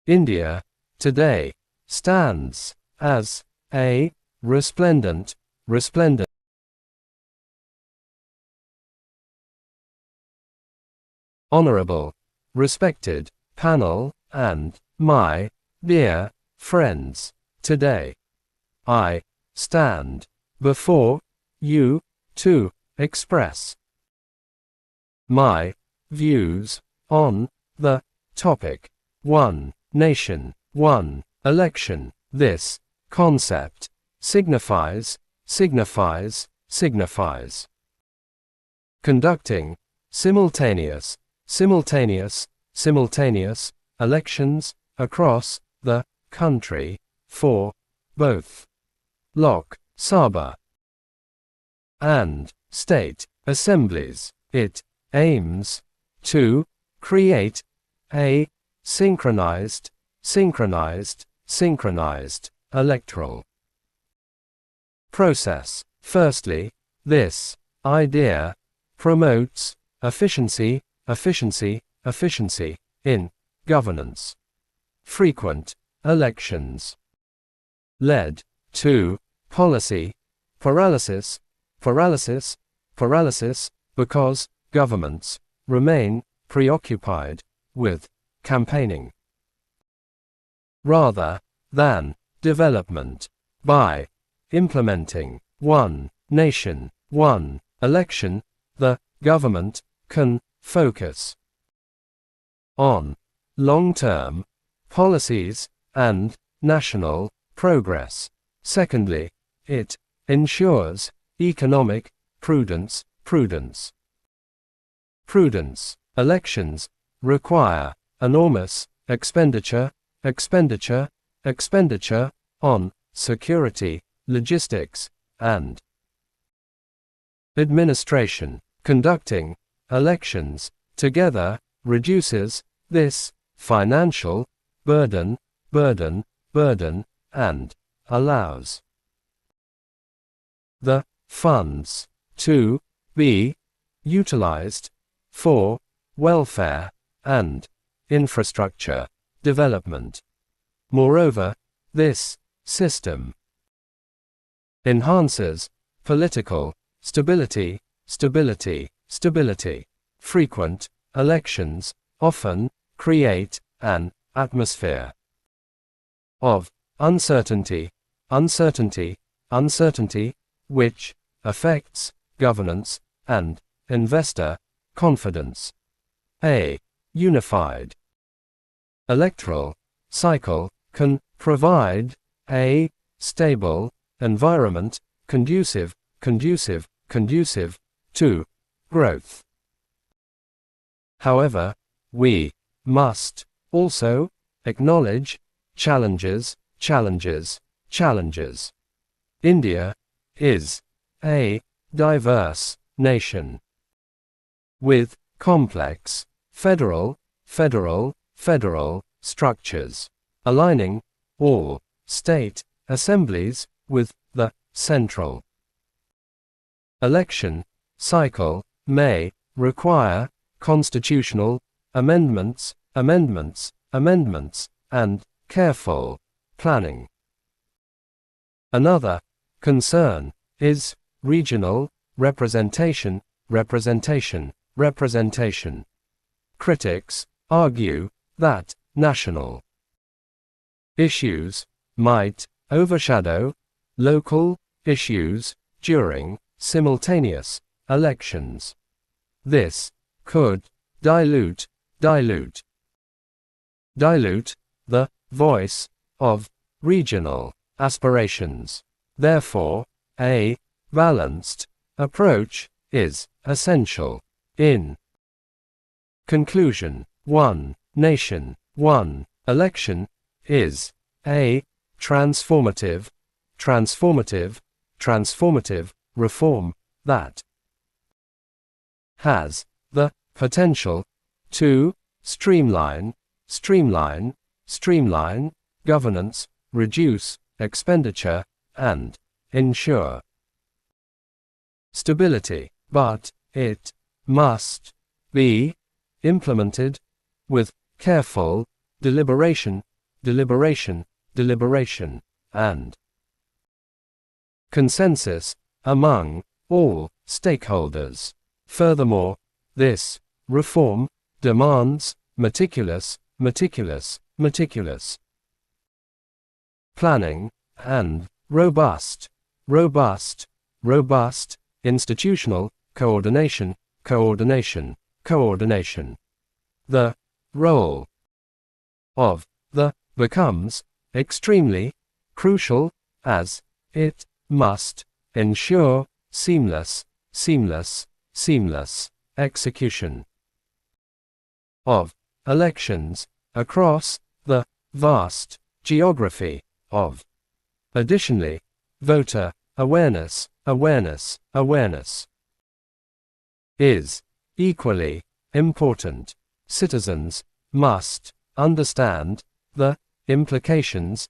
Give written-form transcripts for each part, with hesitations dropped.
India, today, stands as a resplendent, honorable, respected panel, and, my dear friends, today, I stand before you to express my views on the topic one nation, one election. This concept signifies conducting simultaneous elections across the country for both Lok Sabha and state assemblies. It aims to create a synchronized electoral process. Firstly, this idea promotes efficiency in governance. Frequent elections led to policy paralysis because governments remain preoccupied with campaigning rather than development. By implementing one nation, one election, the government can focus on long-term policies and national progress. Secondly, it ensures economic prudence. Elections require enormous expenditure on security, logistics, and administration. Conducting elections together reduces this financial burden and allows the funds to be utilized for welfare and infrastructure development. Moreover, this system enhances political stability. Frequent elections often create an atmosphere of uncertainty, which affects governance and investor confidence. A unified electoral cycle can provide a stable environment conducive to growth. However, we must also acknowledge challenges. India is a diverse nation with complex federal structures. Aligning all state assemblies with the central election cycle may require constitutional amendments, and careful planning. Another concern is regional representation. Critics argue that national issues might overshadow local issues during simultaneous elections. This could dilute the voice of regional aspirations. Therefore, a balanced approach is essential. In conclusion, one nation, one election is a transformative reform that has the potential to streamline governance, reduce expenditure, and ensure stability. But it must be implemented with careful deliberation deliberation, deliberation, and consensus among all stakeholders. Furthermore, this reform demands meticulous planning and robust institutional coordination. The role of the becomes extremely crucial, as it must ensure seamless execution of elections across the vast geography of. Additionally, voter awareness is equally important. Citizens must understand the implications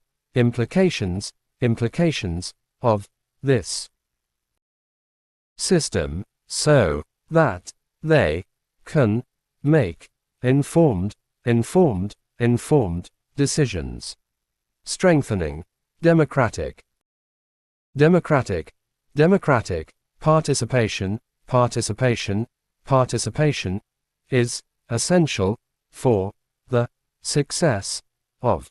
of this system so that they can make informed decisions. Strengthening democratic participation is essential for the success of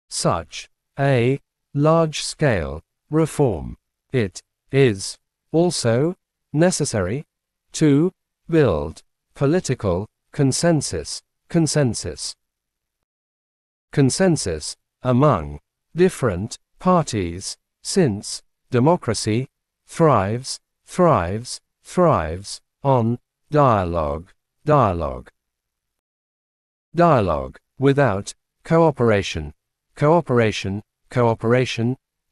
such a large-scale reform. It is also necessary to build political consensus among different parties, since democracy thrives on dialogue without cooperation,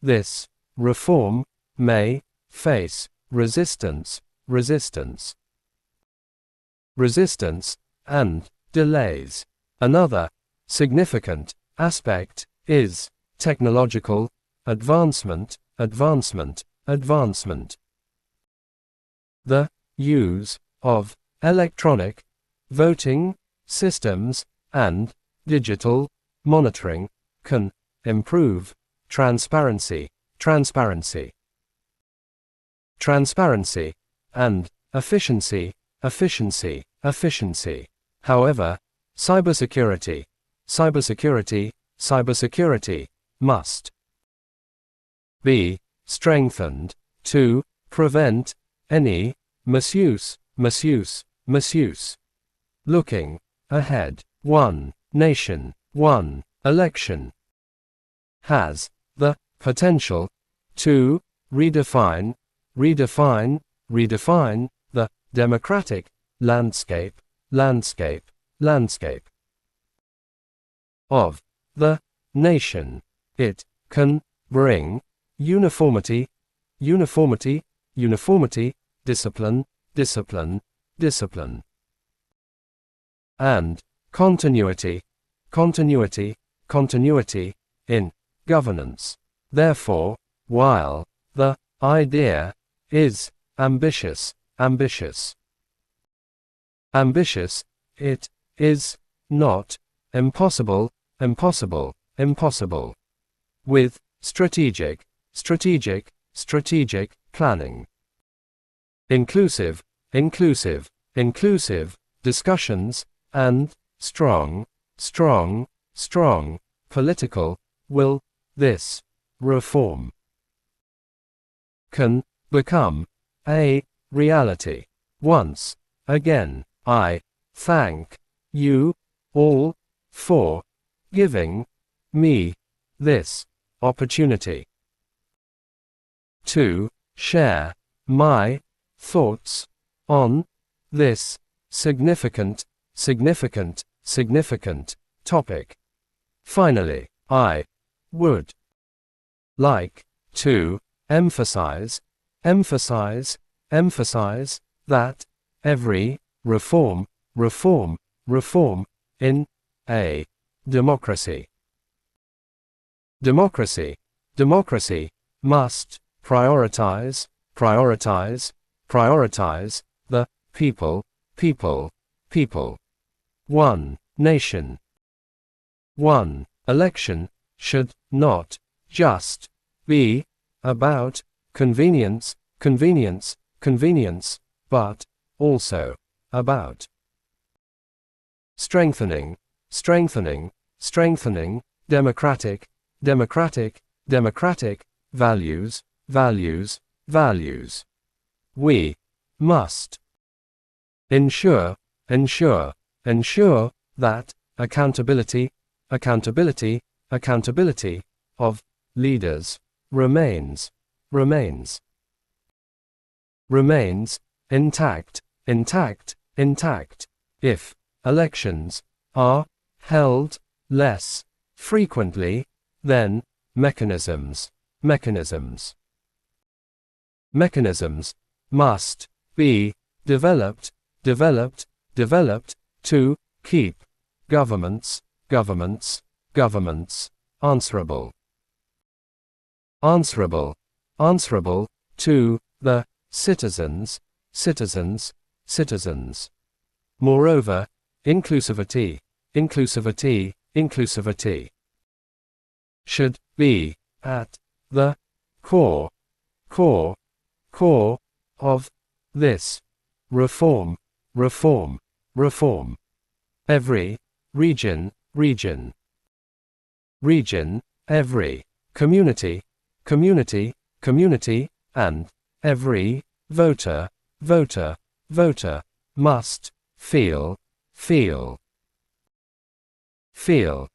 this reform may face resistance and delays. Another significant aspect is technological advancement. The use of electronic voting systems and digital monitoring can improve transparency and efficiency. However, cybersecurity must be strengthened to prevent any misuse. Looking ahead, one nation, one election has the potential to redefine the democratic landscape of the nation. It can bring uniformity, discipline, and continuity in governance. Therefore, while the idea is ambitious, it is not impossible. With strategic planning, inclusive discussions, and strong political will, this reform can become a reality. Once again, I thank you all for giving me this opportunity to share my thoughts on this significant topic. Finally, I would like to emphasize that every reform in a democracy must prioritize the people. One nation, 1. Election should not just be about convenience, convenience, convenience, but also about strengthening, strengthening, strengthening democratic, democratic, democratic values, values, values. We must ensure, ensure, ensure that accountability, accountability, accountability of leaders remains, remains, remains intact, intact, intact. If elections are held less frequently, then mechanisms, mechanisms, mechanisms must be developed, developed, developed to keep governments, governments, governments answerable, answerable, answerable to the citizens, citizens, citizens. Moreover, inclusivity, inclusivity, inclusivity should be at the core, core, core of this reform, reform, reform. Every region, region, region, every community, community, community, and every voter, voter, voter must feel, feel, feel